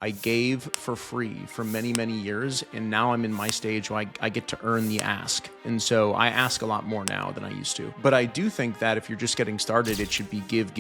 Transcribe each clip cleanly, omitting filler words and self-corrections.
I gave for free for many, many years, and now I'm in my stage where I get to earn the ask. And so I ask a lot more now than I used to. But I do think that if you're just getting started, it should be give,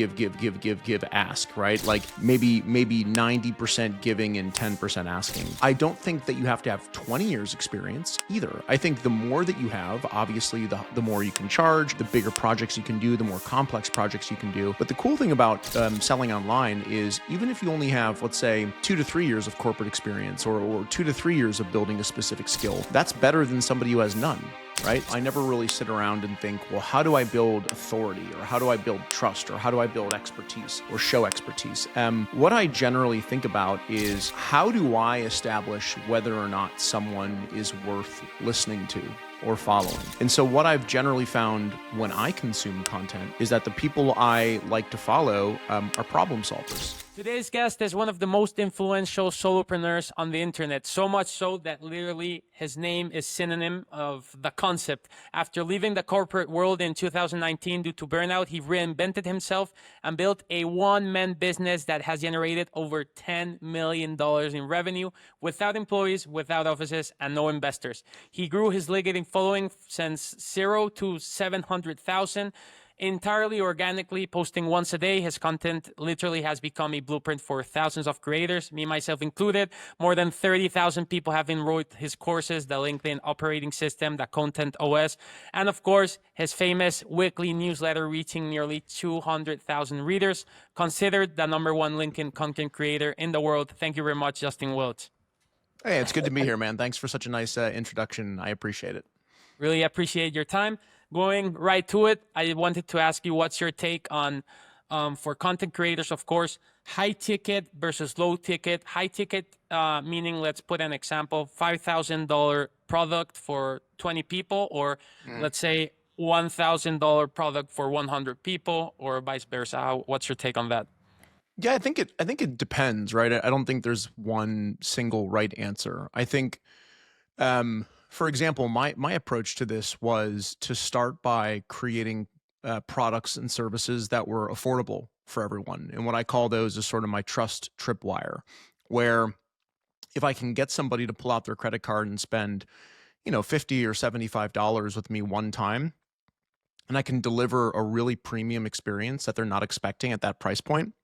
ask, right? Like maybe 90% giving and 10% asking. I don't think that you have to have 20 years experience either. I think the more that you have, obviously the more you can charge, the bigger projects you can do, the more complex projects you can do. But the cool thing about selling online is even if you only have, let's say, 2 to 3 years of corporate experience or 2 to 3 years of building a specific skill, that's better than somebody who has none, right? I never really sit around and think, well, how do I build authority, or how do I build trust, or how do I build expertise or show expertise? What I generally think about is how do I establish whether or not someone is worth listening to or following. And so what I've generally found when I consume content is that the people I like to follow are problem solvers. Today's guest is one of the most influential solopreneurs on the internet, so much so that literally his name is synonym of the concept. After leaving the corporate world in 2019 due to burnout, he reinvented himself and built a one-man business that has generated over $10 million in revenue without employees, without offices, and no investors. He grew his LinkedIn following since 0 to 700,000. Entirely organically, posting once a day. His content literally has become a blueprint for thousands of creators, me, myself included. More than 30,000 people have enrolled his courses, the LinkedIn operating system, the Content OS, and of course, his famous weekly newsletter reaching nearly 200,000 readers, considered the #1 LinkedIn content creator in the world. Thank you very much, Justin Welsh. Hey, it's good to be here, man. Thanks for such a nice introduction. I appreciate it. Really appreciate your time. Going right to it, I wanted to ask you what's your take on, for content creators, of course, high ticket versus low ticket. High ticket meaning, let's put an example, $5,000 product for 20 people, or let's say $1,000 product for 100 people, or vice versa. What's your take on that? Yeah, I think it depends, right? I don't think there's one single right answer. I think for example, my approach to this was to start by creating products and services that were affordable for everyone. And what I call those is sort of my trust tripwire, where if I can get somebody to pull out their credit card and spend, $50 or $75 with me one time, and I can deliver a really premium experience that they're not expecting at that price point,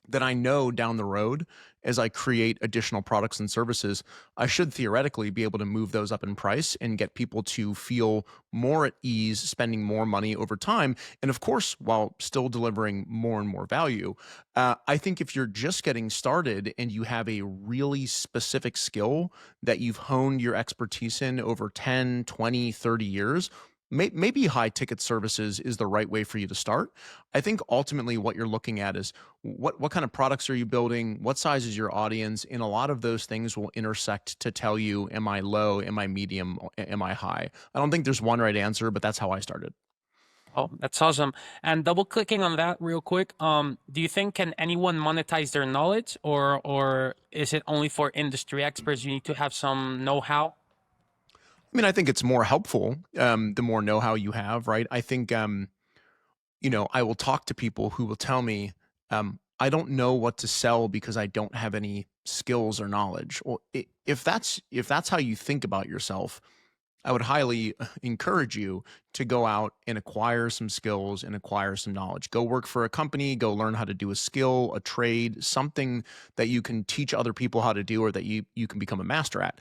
then I know down the road, as I create additional products and services, I should theoretically be able to move those up in price and get people to feel more at ease spending more money over time. And of course, while still delivering more and more value. I think if you're just getting started and you have a really specific skill that you've honed your expertise in over 10, 20, 30 years, maybe high ticket services is the right way for you to start. I think ultimately what you're looking at is what kind of products are you building? What size is your audience? And a lot of those things will intersect to tell you, am I low? Am I medium? Am I high? I don't think there's one right answer, but that's how I started. Oh, that's awesome. And double clicking on that real quick, do you think can anyone monetize their knowledge, or is it only for industry experts? You need to have some know-how? I mean, I think it's more helpful the more know-how you have, right? I think, I will talk to people who will tell me, I don't know what to sell because I don't have any skills or knowledge. Well, if that's how you think about yourself, I would highly encourage you to go out and acquire some skills and acquire some knowledge. Go work for a company, go learn how to do a skill, a trade, something that you can teach other people how to do or that you can become a master at.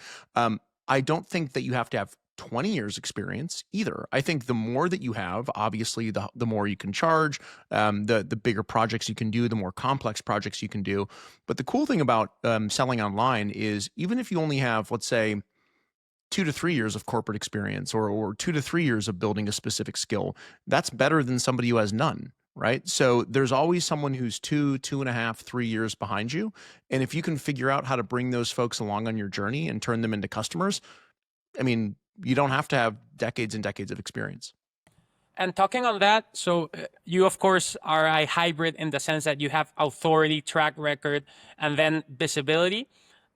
I don't think that you have to have 20 years experience either. I think the more that you have, obviously, the more you can charge, the bigger projects you can do, the more complex projects you can do. But the cool thing about selling online is even if you only have, let's say, 2 to 3 years of corporate experience or 2 to 3 years of building a specific skill, that's better than somebody who has none. Right. So there's always someone who's 2.5, 3 years behind you. And if you can figure out how to bring those folks along on your journey and turn them into customers, I mean, you don't have to have decades and decades of experience. And talking on that, so you, of course, are a hybrid in the sense that you have authority, track record, and then visibility.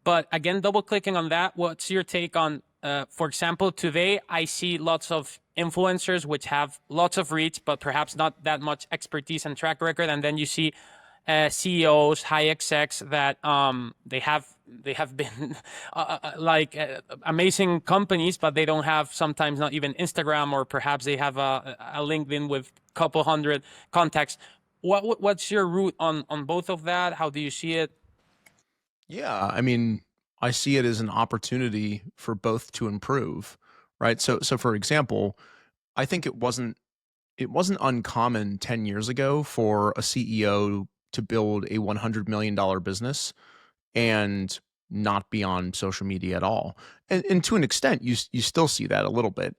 But again, double clicking on that, what's your take on, for example, today I see lots of influencers which have lots of reach, but perhaps not that much expertise and track record. And then you see CEOs, high execs that they have been amazing companies, but they don't have sometimes not even Instagram, or perhaps they have a LinkedIn with a couple hundred contacts. What's your route on both of that? How do you see it? Yeah, I mean, I see it as an opportunity for both to improve, right? So for example, I think it wasn't uncommon 10 years ago for a CEO to build a $100 million business and not be on social media at all. And to an extent, you still see that a little bit.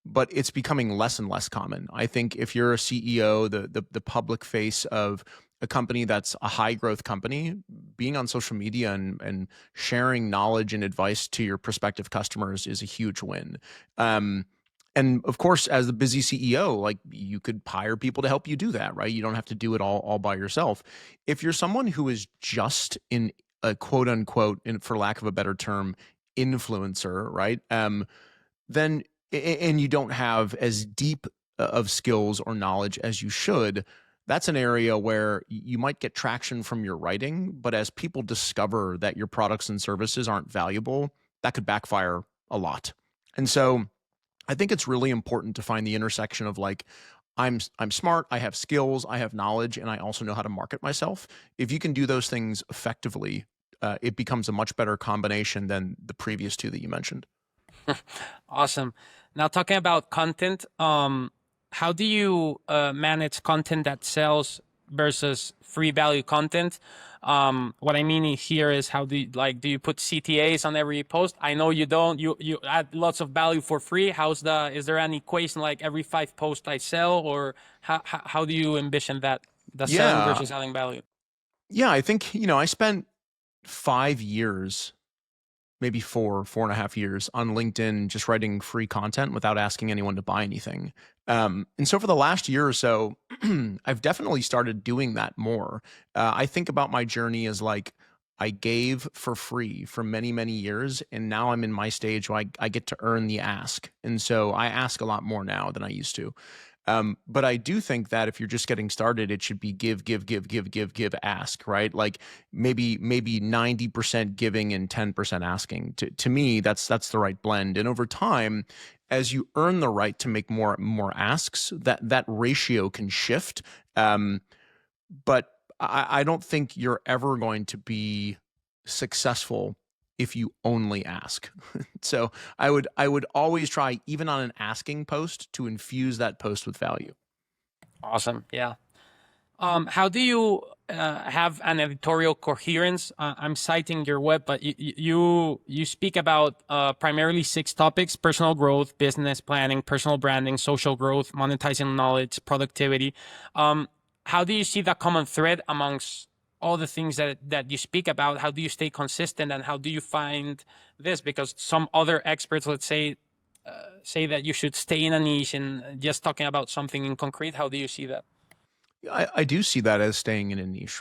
But it's becoming less and less common. I think if you're a CEO, the public face of a company that's a high growth company, being on social media and sharing knowledge and advice to your prospective customers is a huge win. Um, and of course, as the busy CEO, like you could hire people to help you do that, right? You don't have to do it all by yourself. If you're someone who is just in a quote unquote, for lack of a better term, influencer, right? Then and you don't have as deep of skills or knowledge as you should, that's an area where you might get traction from your writing, but as people discover that your products and services aren't valuable, that could backfire a lot. And so I think it's really important to find the intersection of like, I'm smart, I have skills, I have knowledge, and I also know how to market myself. If you can do those things effectively, it becomes a much better combination than the previous two that you mentioned. Awesome. Now talking about content, how do you manage content that sells versus free value content? What I mean here is, how do you put CTAs on every post? I know you don't. You add lots of value for free. Is there an equation like every 5 posts I sell, or how do you envision that, the selling Yeah. versus adding value? Yeah. I think, I spent 5 years, maybe 4.5 years on LinkedIn, just writing free content without asking anyone to buy anything. And so for the last year or so, I've definitely started doing that more. I think about my journey as like I gave for free for many, many years. And now I'm in my stage where I get to earn the ask. And so I ask a lot more now than I used to. But I do think that if you're just getting started, it should be give, give, give, give, give, give, ask, right? Like maybe 90% giving and 10% asking. To me, that's the right blend. And over time, as you earn the right to make more asks, that ratio can shift. But I don't think you're ever going to be successful if you only ask. So I would always try, even on an asking post, to infuse that post with value. Awesome. Yeah. How do you have an editorial coherence? I'm citing your web, but you speak about primarily 6 topics: personal growth, business planning, personal branding, social growth, monetizing knowledge, productivity. How do you see that common thread amongst all the things that you speak about? How do you stay consistent, and how do you find this? Because some other experts, let's say that you should stay in a niche and just talking about something in concrete. How do you see that? I do see that as staying in a niche.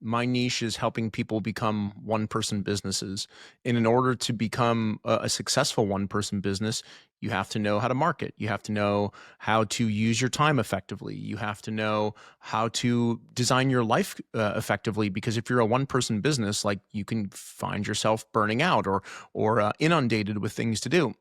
My niche is helping people become one-person businesses. And in order to become a successful one-person business, you have to know how to market. You have to know how to use your time effectively. You have to know how to design your life effectively. Because if you're a one-person business, like you can find yourself burning out or inundated with things to do.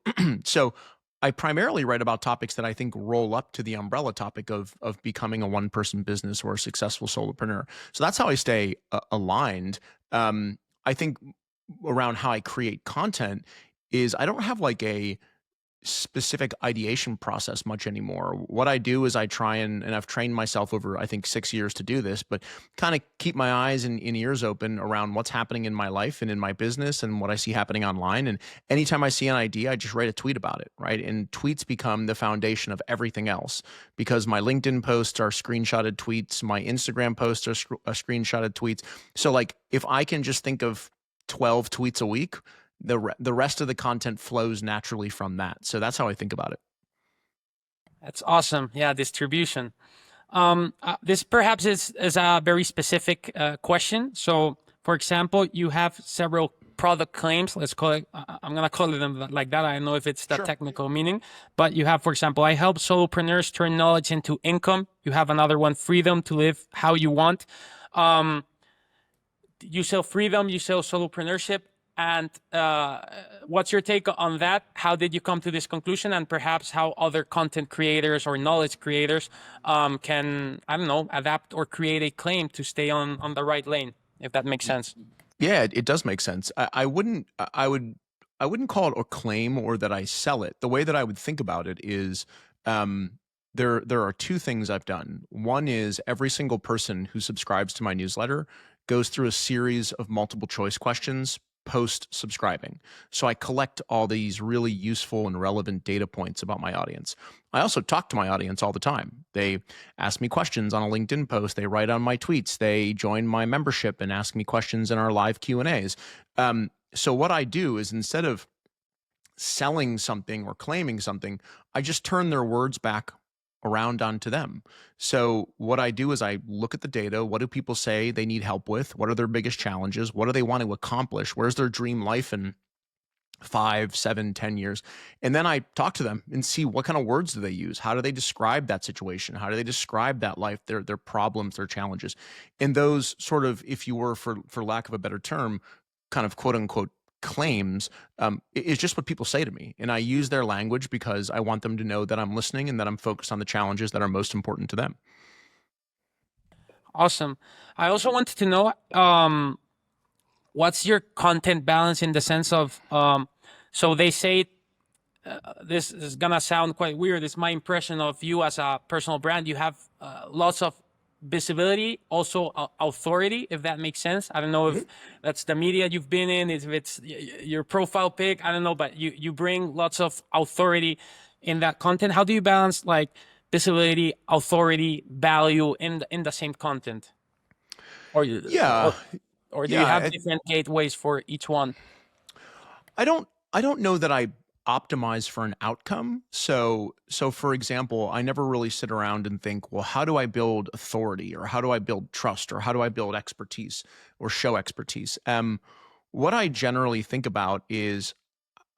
So I primarily write about topics that I think roll up to the umbrella topic of becoming a one-person business or a successful solopreneur. So that's how I stay aligned. I think around how I create content is I don't have like a specific ideation process much anymore. What I do is I try and I've trained myself over, I think, 6 years to do this, but kind of keep my eyes and ears open around what's happening in my life and in my business and what I see happening online. And anytime I see an idea, I just write a tweet about it, right? And tweets become the foundation of everything else because my LinkedIn posts are screenshotted tweets, my Instagram posts are screenshotted tweets. So like if I can just think of 12 tweets a week, the rest of the content flows naturally from that. So that's how I think about it. That's awesome. Yeah, distribution. This perhaps is a very specific question. So, for example, you have several product claims. Let's call it. I'm gonna call them like that. I don't know if it's the Sure. technical meaning, but you have, for example, I help solopreneurs turn knowledge into income. You have another one, freedom to live how you want. Um, you sell freedom, you sell solopreneurship, and what's your take on that? How did you come to this conclusion, and perhaps how other content creators or knowledge creators can, I don't know, adapt or create a claim to stay on the right lane, if that makes sense? Yeah, it does make sense. I wouldn't call it a claim or that I sell it. The way that I would think about it is, um, there are two things I've done. One is every single person who subscribes to my newsletter goes through a series of multiple choice questions post subscribing. So I collect all these really useful and relevant data points about my audience. I also talk to my audience all the time. They ask me questions on a LinkedIn post. They write on my tweets. They join my membership and ask me questions in our live Q&As. So what I do is, instead of selling something or claiming something, I just turn their words back around onto them. So what I do is I look at the data. What do people say they need help with? What are their biggest challenges? What do they want to accomplish? Where's their dream life in 5, 7, 10 years? And then I talk to them and see what kind of words do they use? How do they describe that situation? How do they describe that life, their problems, their challenges? And those sort of, if you were, for lack of a better term, kind of quote unquote claims, is just what people say to me. And I use their language because I want them to know that I'm listening and that I'm focused on the challenges that are most important to them. Awesome. I also wanted to know, what's your content balance in the sense of, so they say, this is gonna sound quite weird. It's my impression of you as a personal brand. You have lots of visibility, also authority, if that makes sense. I don't know if that's the media you've been in, if it's your profile pic, I don't know, but you bring lots of authority in that content. How do you balance like visibility, authority, value in the same content? Or you, Yeah. or do you Yeah. have different gateways for each one? I don't know that I optimize for an outcome. So for example, I never really sit around and think, well, how do I build authority, or how do I build trust, or how do I build expertise or show expertise? What I generally think about is,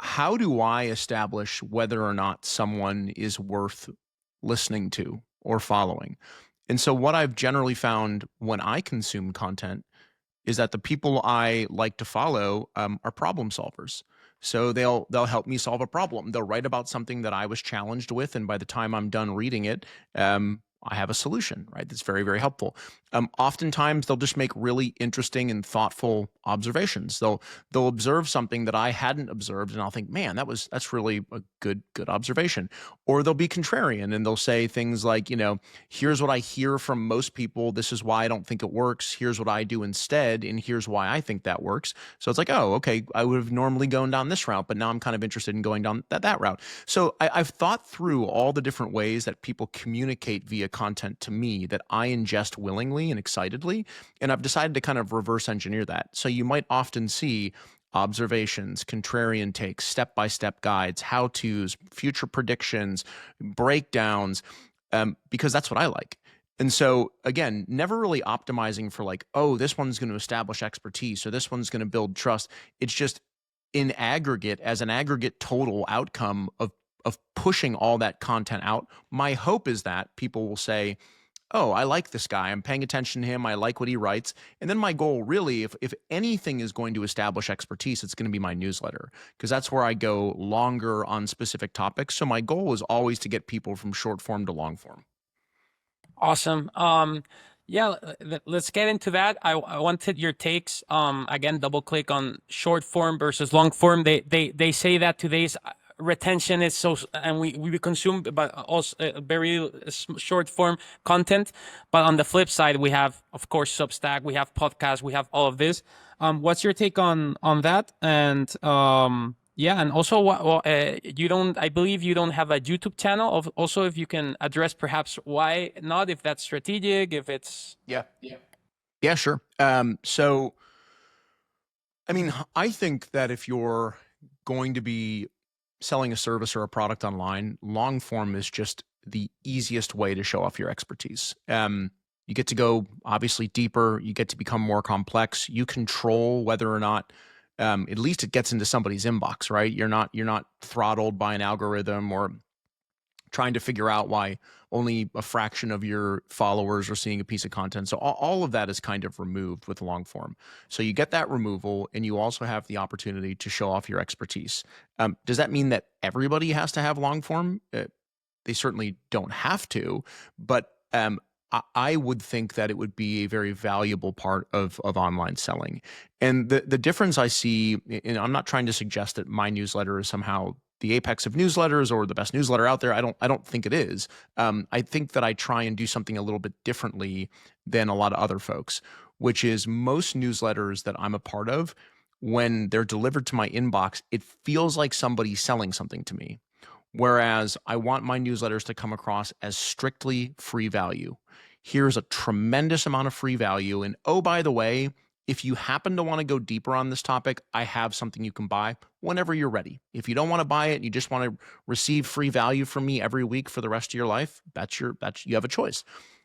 how do I establish whether or not someone is worth listening to or following? And so what I've generally found when I consume content is that the people I like to follow are problem solvers. So they'll help me solve a problem. They'll write about something that I was challenged with, and by the time I'm done reading it, I have a solution, right? That's very, very helpful. Oftentimes, they'll just make really interesting and thoughtful observations. They'll observe something that I hadn't observed, and I'll think, man, that's really a good observation. Or they'll be contrarian and they'll say things like, here's what I hear from most people. This is why I don't think it works. Here's what I do instead, and here's why I think that works. So it's like, oh, okay, I would have normally gone down this route, but now I'm kind of interested in going down that route. So I've thought through all the different ways that people communicate via content to me that I ingest willingly and excitedly, and I've decided to kind of reverse engineer that. So you might often see observations, contrarian takes, step-by-step guides, how-tos, future predictions, breakdowns, because that's what I like. And so again, never really optimizing for like, oh, this one's going to establish expertise or this one's going to build trust. It's just in aggregate, as an aggregate total outcome of pushing all that content out. My hope is that people will say, oh, I like this guy. I'm paying attention to him. I like what he writes. And then my goal really, if anything is going to establish expertise, it's going to be my newsletter, because that's where I go longer on specific topics. So my goal is always to get people from short form to long form. Awesome. Yeah, let's get into that. I wanted your takes. Again, double click on short form versus long form. They say that today's retention is so, and we consume, but also very short form content. But on the flip side, we have, of course, Substack, we have podcasts, we have all of this. What's your take on that? And yeah, and also, you don't, I believe you don't have a YouTube channel. Also, if you can address perhaps why not, if that's strategic, if it's. Yeah, sure. So, I mean, I think that if you're going to be selling a service or a product online, long form is just the easiest way to show off your expertise. You get to go obviously deeper. You get to become more complex. You control whether or not, at least it gets into somebody's inbox, right? You're not throttled by an algorithm or trying to figure out why only a fraction of your followers are seeing a piece of content. So all of that is kind of removed with long form. So you get that removal, and you also have the opportunity to show off your expertise. Does that mean that everybody has to have long form? They certainly don't have to, but I would think that it would be a very valuable part of online selling. And the difference I see, and I'm not trying to suggest that my newsletter is somehow the apex of newsletters or the best newsletter out there. I don't think it is. I think that I try and do something a little bit differently than a lot of other folks, which is most newsletters that I'm a part of, when they're delivered to my inbox, it feels like somebody's selling something to me. Whereas I want my newsletters to come across as strictly free value. Here's a tremendous amount of free value. And oh, by the way, if you happen to want to go deeper on this topic, I have something you can buy whenever you're ready. If you don't want to buy it, and you just want to receive free value from me every week for the rest of your life, you have a choice.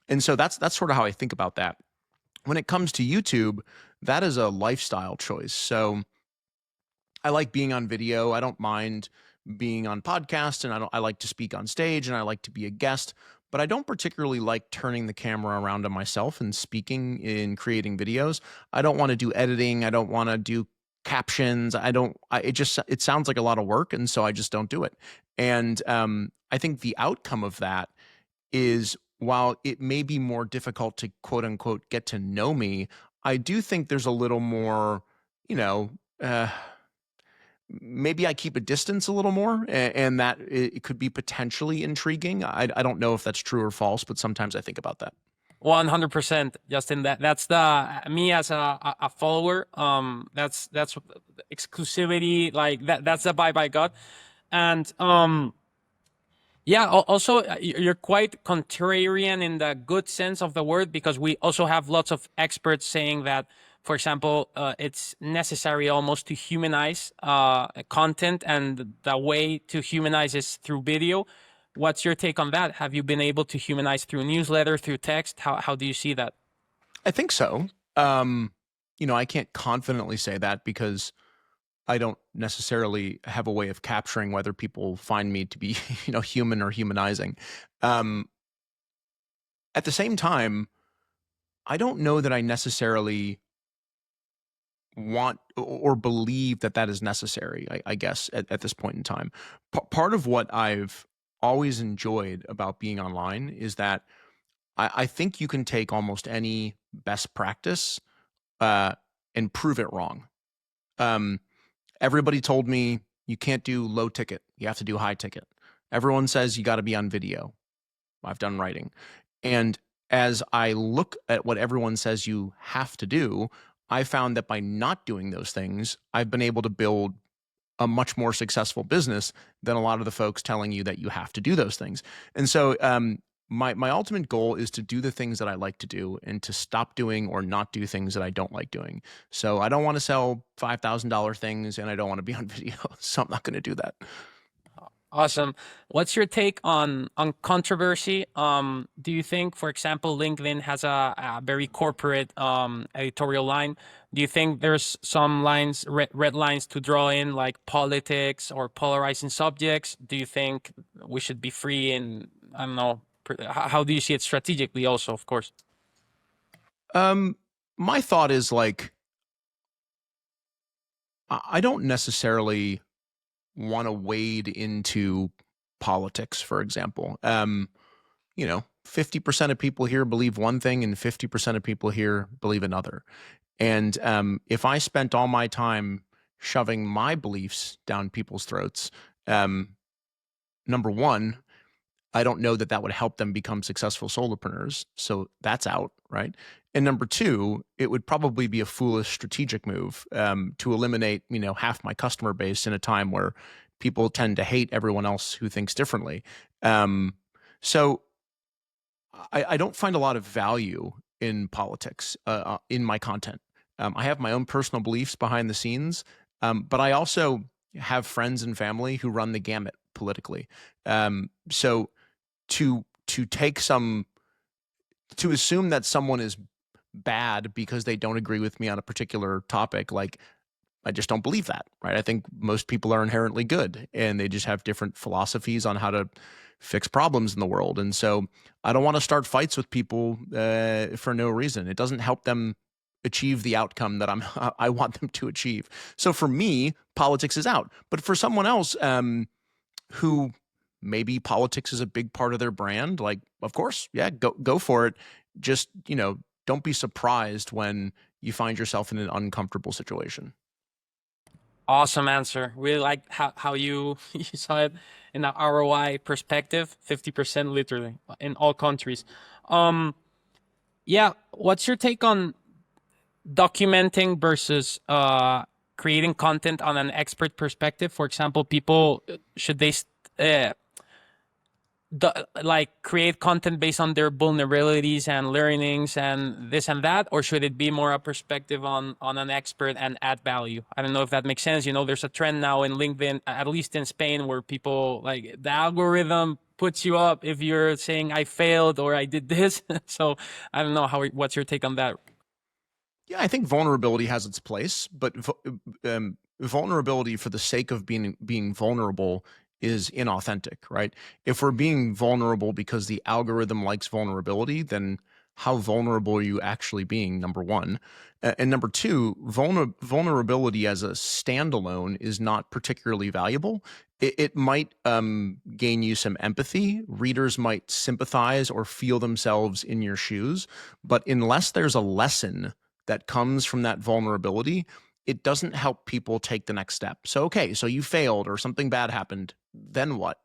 And so that's sort of how I think about that. When it comes to YouTube, that is a lifestyle choice. So I like being on video. I don't mind being on podcasts, and I like to speak on stage, and I like to be a guest, but I don't particularly like turning the camera around on myself and speaking in creating videos. I don't want to do editing. I don't want to do captions. It sounds like a lot of work. And so I just don't do it. And I think the outcome of that is, while it may be more difficult to quote unquote get to know me, I do think there's a little more, you know, maybe I keep a distance a little more, and that it could be potentially intriguing. I don't know if that's true or false, but sometimes I think about that. 100%, Justin. That's the me as a follower. That's exclusivity. Like that's the vibe I got, and yeah. Also, you're quite contrarian in the good sense of the word, because we also have lots of experts saying that, for example, it's necessary almost to humanize content, and the way to humanize is through video. What's your take on that? Have you been able to humanize through newsletter, through text? How do you see that? I think so. I can't confidently say that because I don't necessarily have a way of capturing whether people find me to be, human or humanizing. At the same time, I don't know that I necessarily want or believe that is necessary, I guess, at this point in time. Part of what I've always enjoyed about being online is that I think you can take almost any best practice and prove it wrong. Everybody told me you can't do low ticket, you have to do high ticket. Everyone says you got to be on video. I've done writing. And as I look at what everyone says you have to do, I found that by not doing those things, I've been able to build a much more successful business than a lot of the folks telling you that you have to do those things. And so my ultimate goal is to do the things that I like to do, and to stop doing or not do things that I don't like doing. So I don't want to sell $5,000 things, and I don't want to be on video. So I'm not going to do that. Awesome. What's your take on controversy? Do you think, for example, LinkedIn has a very corporate editorial line? Do you think there's some lines, red lines to draw in, like politics or polarizing subjects? Do you think we should be free? And I don't know, how do you see it strategically also, of course? My thought is, like, I don't necessarily want to wade into politics, for example. 50% of people here believe one thing, and 50% of people here believe another. And if I spent all my time shoving my beliefs down people's throats, number one, I don't know that would help them become successful solopreneurs. So that's out, right? And number two, it would probably be a foolish strategic move to eliminate, half my customer base in a time where people tend to hate everyone else who thinks differently. So I don't find a lot of value in politics in my content. I have my own personal beliefs behind the scenes, but I also have friends and family who run the gamut politically. So to assume that someone is bad because they don't agree with me on a particular topic, like, I just don't believe that, right? I think most people are inherently good and they just have different philosophies on how to fix problems in the world. And so I don't want to start fights with people for no reason. It doesn't help them achieve the outcome that I want them to achieve. So for me, politics is out. But for someone else who maybe politics is a big part of their brand, like, of course, yeah, go for it. Just, don't be surprised when you find yourself in an uncomfortable situation. Awesome answer. Really like how you you saw it in the ROI perspective, 50% literally in all countries. Um, yeah, what's your take on documenting versus creating content on an expert perspective? For example, people should they like create content based on their vulnerabilities and learnings and this and that, or should it be more a perspective on an expert and add value? I don't know if that makes sense. There's a trend now in LinkedIn, at least in Spain, where people like the algorithm puts you up if you're saying I failed or I did this. So I don't know what's your take on that? Yeah, I think vulnerability has its place, but vulnerability for the sake of being vulnerable is inauthentic, right? If we're being vulnerable because the algorithm likes vulnerability, then how vulnerable are you actually being? Number one, and number two, vulnerability as a standalone is not particularly valuable. It might gain you some empathy. Readers might sympathize or feel themselves in your shoes, but unless there's a lesson that comes from that vulnerability, it doesn't help people take the next step. So, okay, so you failed or something bad happened. Then what?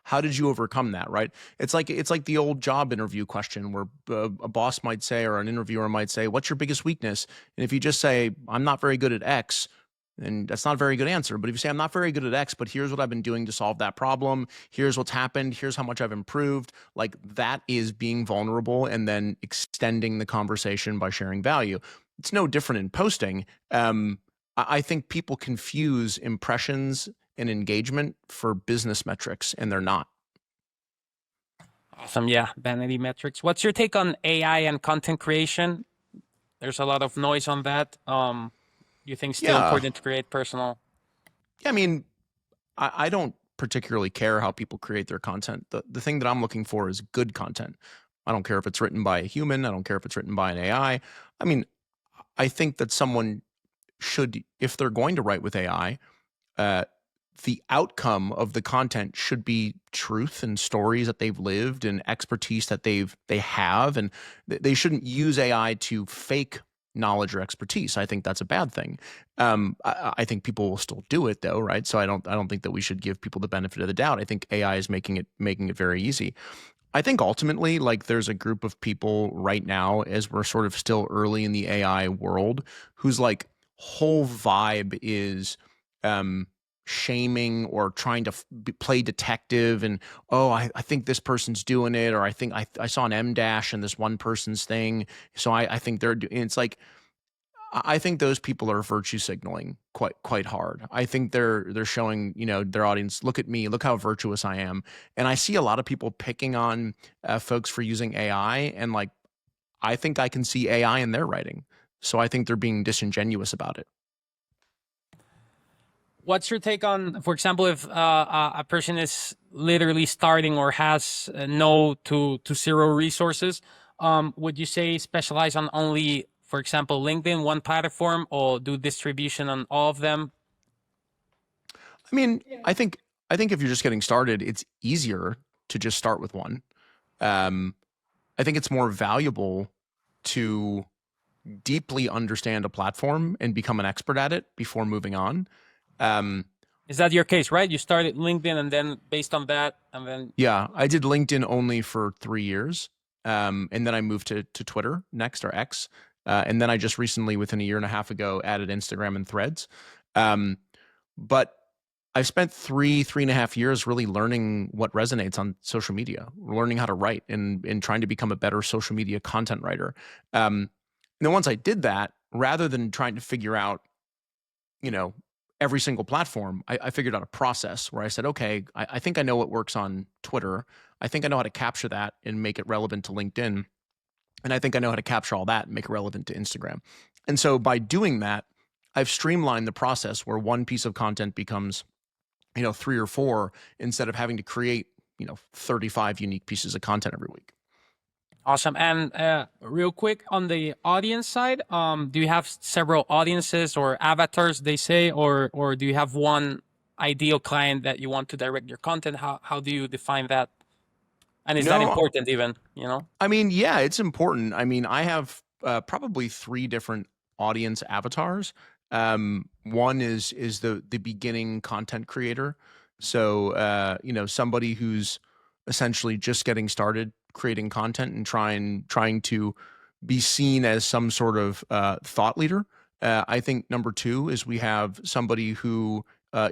How did you overcome that? Right? It's like the old job interview question where a boss might say, or an interviewer might say, "What's your biggest weakness?" And if you just say, "I'm not very good at X," and that's not a very good answer. But if you say, "I'm not very good at X, but here's what I've been doing to solve that problem. Here's what's happened. Here's how much I've improved," like that is being vulnerable and then extending the conversation by sharing value. It's no different in posting. I think people confuse impressions and engagement for business metrics, and they're not. Awesome. Yeah, vanity metrics. What's your take on AI and content creation? There's a lot of noise on that. You think still Yeah. important to create personal? I mean, I don't particularly care how people create their content. The thing that I'm looking for is good content. I don't care if it's written by a human. I don't care if it's written by an I mean, I think that someone should, if they're going to write with AI, uh, the outcome of the content should be truth and stories that they've lived and expertise that they have, and they shouldn't use AI to fake knowledge or expertise. I think that's a bad thing. I think people will still do it though, right? So I don't think that we should give people the benefit of the doubt. I think AI is making it very easy. I think ultimately, like, there's a group of people right now, as we're sort of still early in the AI world, whose like whole vibe is um, shaming or trying to play detective. And, oh, I think this person's doing it, or I think I saw an M dash in this one person's thing, so I think they're doing. It's like I think those people are virtue signaling quite hard. I think they're showing, their audience, look at me, look how virtuous I am. And I see a lot of people picking on folks for using AI, and like I think I can see AI in their writing. So I think they're being disingenuous about it. What's your take on, for example, if a person is literally starting or has no to zero resources? Would you say specialize on only, for example, LinkedIn, one platform, or do distribution on all of them? I mean, I think if you're just getting started, it's easier to just start with one. Um, I think it's more valuable to deeply understand a platform and become an expert at it before moving on. Um, Is that your case, right? You started LinkedIn and then based on that, and then yeah, I did LinkedIn only for 3 years. And then I moved to Twitter next, or X. And then I just recently, within a year and a half ago, added Instagram and Threads. Um, but I've spent 3.5 years really learning what resonates on social media, learning how to write, and trying to become a better social media content writer. And then once I did that, rather than trying to figure out, you know, every single platform, I figured out a process where I said, okay, I think I know what works on Twitter. I think I know how to capture that and make it relevant to LinkedIn. And I think I know how to capture all that and make it relevant to Instagram. And so by doing that, I've streamlined the process where one piece of content becomes, 3 or 4 instead of having to create, 35 unique pieces of content every week. Awesome. And real quick on the audience side, do you have several audiences or avatars, they say, or do you have one ideal client that you want to direct your content? How do you define that? And is that important even, I mean, yeah, it's important. I mean, I have probably 3 different audience avatars. One is the beginning content creator. So, somebody who's essentially just getting started creating content and trying to be seen as some sort of thought leader. I think number 2 is we have somebody who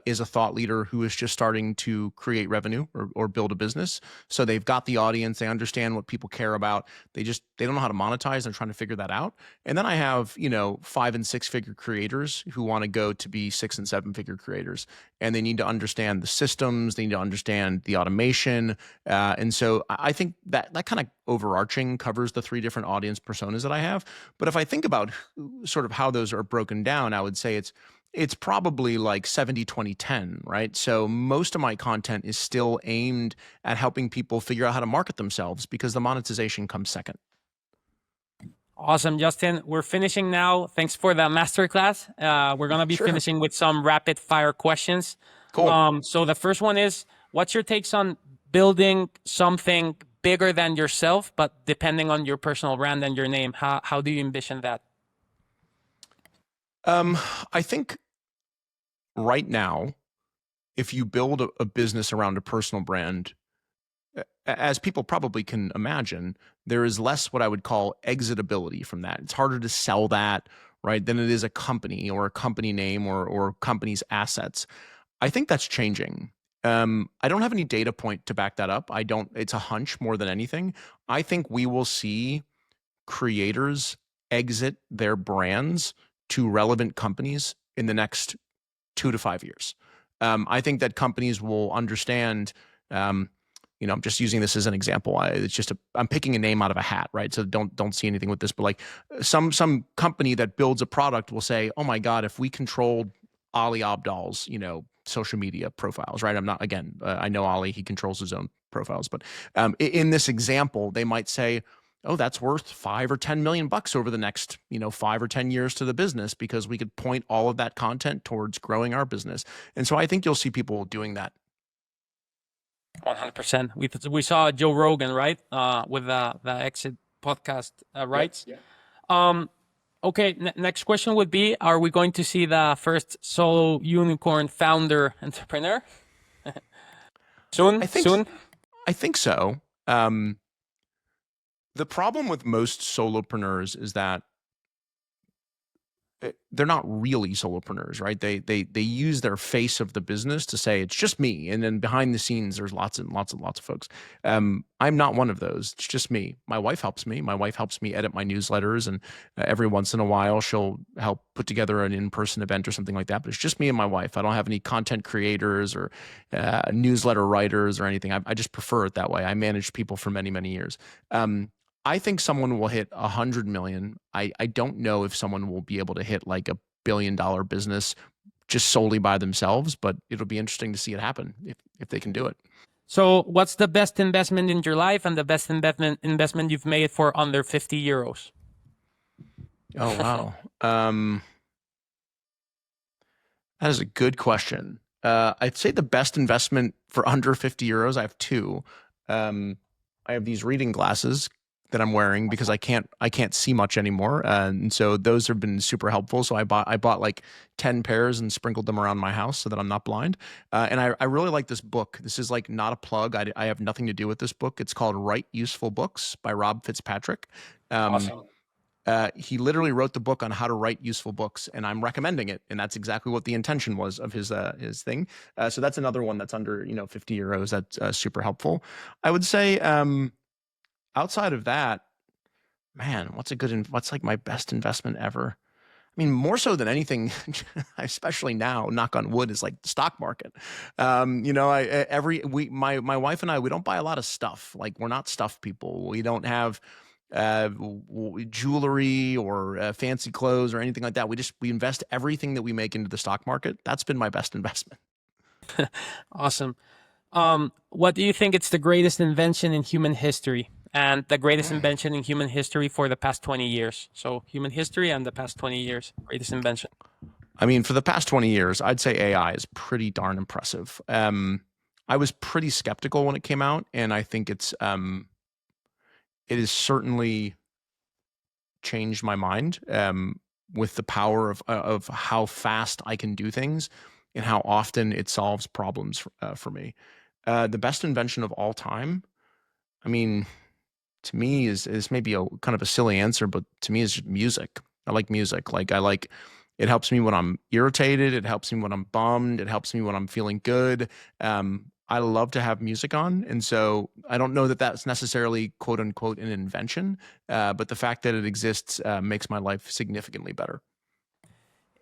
is a thought leader who is just starting to create revenue or build a business. So they've got the audience, they understand what people care about. They don't know how to monetize. They're trying to figure that out. And then I have, 5 and 6 figure creators who want to go to be 6 and 7 figure creators. And they need to understand the systems. They need to understand the automation. And so I think that kind of overarching covers the 3 different audience personas that I have. But if I think about sort of how those are broken down, I would say it's probably like 70, 20, 10, right? So most of my content is still aimed at helping people figure out how to market themselves because the monetization comes second. Awesome, Justin. We're finishing now. Thanks for the masterclass. We're going to be finishing with some rapid fire questions. Cool. So the first one is, what's your takes on building something bigger than yourself, but depending on your personal brand and your name? How do you envision that? I think right now, if you build a business around a personal brand, as people probably can imagine, there is less what I would call exitability from that. It's harder to sell that, right, than it is a company or a company name or company's assets. I think that's changing. I don't have any data point to back that up. It's a hunch more than anything. I think we will see creators exit their brands to relevant companies in the next 2 to 5 years. I think that companies will understand, I'm just using this as an example. I'm picking a name out of a hat, right? So don't see anything with this, but like some company that builds a product will say, oh my God, if we controlled Ali Abdal's, social media profiles, right? I know Ali, he controls his own profiles, but in this example, they might say, oh, that's worth $5 or $10 million over the next, 5 or 10 years to the business because we could point all of that content towards growing our business. And so I think you'll see people doing that. 100%. We saw Joe Rogan, right? With the Exit podcast, right? Yeah. Okay, next question would be, are we going to see the first solo unicorn founder entrepreneur? Soon? I think so. The problem with most solopreneurs is that they're not really solopreneurs, right? They use their face of the business to say it's just me, and then behind the scenes there's lots and lots of folks. I'm not one of those. It's just me. My wife helps me. My wife helps me edit my newsletters, and every once in a while she'll help put together an in-person event or something like that. But it's just me and my wife. I don't have any content creators or newsletter writers or anything. I just prefer it that way. I managed people for many, many years. I think someone will hit 100 million. I don't know if someone will be able to hit like $1 billion business just solely by themselves, but it'll be interesting to see it happen if they can do it. So what's the best investment in your life and the best investment you've made for under 50 euros? Oh, wow. That is a good question. I'd say the best investment for under 50 euros, I have 2. I have these reading glasses that I'm wearing because I can't see much anymore, and so those have been super helpful. So I bought like 10 pairs and sprinkled them around my house so that I'm not blind. And I really like this book. This is like not a plug. I have nothing to do with this book. It's called Write Useful Books by Rob Fitzpatrick. Awesome. He literally wrote the book on how to write useful books, and I'm recommending it. And that's exactly what the intention was of his thing. So that's another one that's under 50 euros. That's super helpful. I would say. Outside of that, man, what's like my best investment ever? I mean, more so than anything, especially now, knock on wood, is like the stock market. My wife and I, we don't buy a lot of stuff. Like we're not stuff people. We don't have jewelry or fancy clothes or anything like that. We invest everything that we make into the stock market. That's been my best investment. Awesome. What do you think it's the greatest invention in human history and the greatest invention in human history for the past 20 years? So human history and the past 20 years, greatest invention. I mean, for the past 20 years, I'd say AI is pretty darn impressive. I was pretty skeptical when it came out, and I think it has certainly changed my mind with the power of how fast I can do things and how often it solves problems for me. The best invention of all time, I mean, to me is maybe a kind of a silly answer, but to me is just music. I like music. It helps me when I'm irritated. It helps me when I'm bummed. It helps me when I'm feeling good. I love to have music on. And so I don't know that that's necessarily quote unquote an invention, but the fact that it exists makes my life significantly better.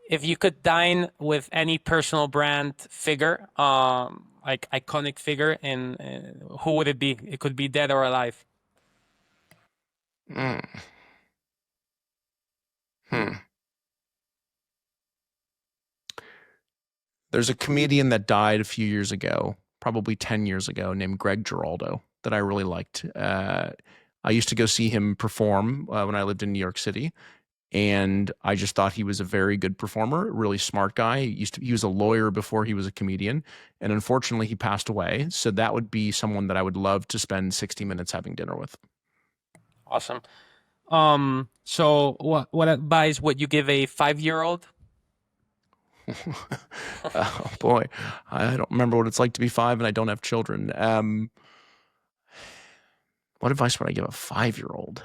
If you could dine with any personal brand figure, like iconic figure, and who would it be? It could be dead or alive. Mm. Hmm. There's a comedian that died a few years ago, probably 10 years ago, named Greg Giraldo that I really liked. I used to go see him perform when I lived in New York City, and I just thought he was a very good performer, a really smart guy. He was a lawyer before he was a comedian, and unfortunately he passed away. So that would be someone that I would love to spend 60 minutes having dinner with. Awesome. So what advice would you give a 5-year-old? Oh boy, I don't remember what it's like to be 5, and I don't have children. What advice would I give a 5-year-old?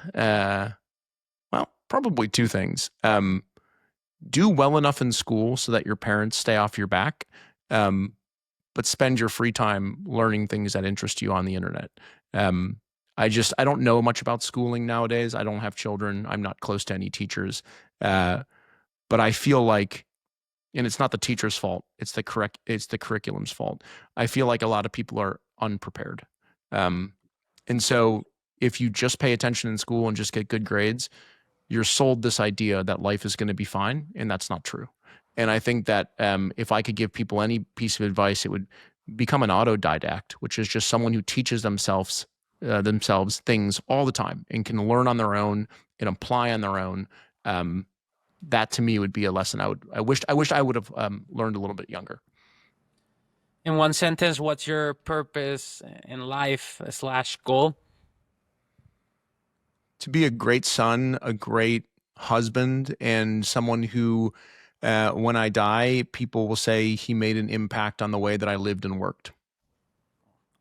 Well, probably two things. Do well enough in school so that your parents stay off your back, but spend your free time learning things that interest you on the internet. I don't know much about schooling nowadays. I don't have children. I'm not close to any teachers. But I feel like, and it's not the teacher's fault, it's the curriculum's fault. I feel like a lot of people are unprepared. And so if you just pay attention in school and just get good grades, you're sold this idea that life is going to be fine, and that's not true. And I think that if I could give people any piece of advice, it would become an autodidact, which is just someone who teaches themselves things all the time and can learn on their own and apply on their own. That to me would be a lesson I wish I would have learned a little bit younger. In one sentence, what's your purpose in life / goal? To be a great son, a great husband, and someone who, when I die, people will say he made an impact on the way that I lived and worked.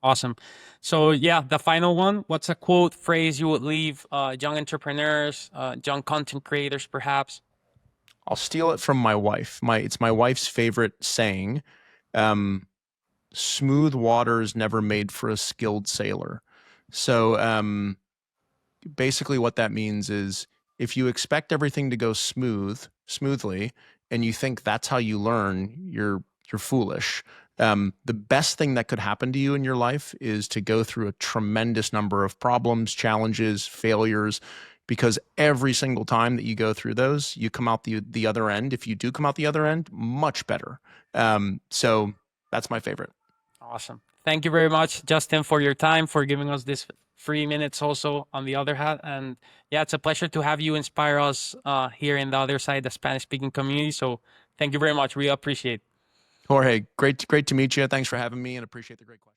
Awesome. So yeah, the final one, what's a quote, phrase you would leave young entrepreneurs, young content creators, perhaps? I'll steal it from my wife. It's my wife's favorite saying. Smooth water is never made for a skilled sailor. So basically what that means is if you expect everything to go smoothly, and you think that's how you learn, you're foolish. The best thing that could happen to you in your life is to go through a tremendous number of problems, challenges, failures, because every single time that you go through those, you come out the other end. If you do come out the other end, much better. So that's my favorite. Awesome. Thank you very much, Justin, for your time, for giving us this 3 minutes also on the other hand. And yeah, it's a pleasure to have you inspire us here in the other side, the Spanish-speaking community. So thank you very much. We appreciate it. Jorge, great to meet you. Thanks for having me, and appreciate the great question.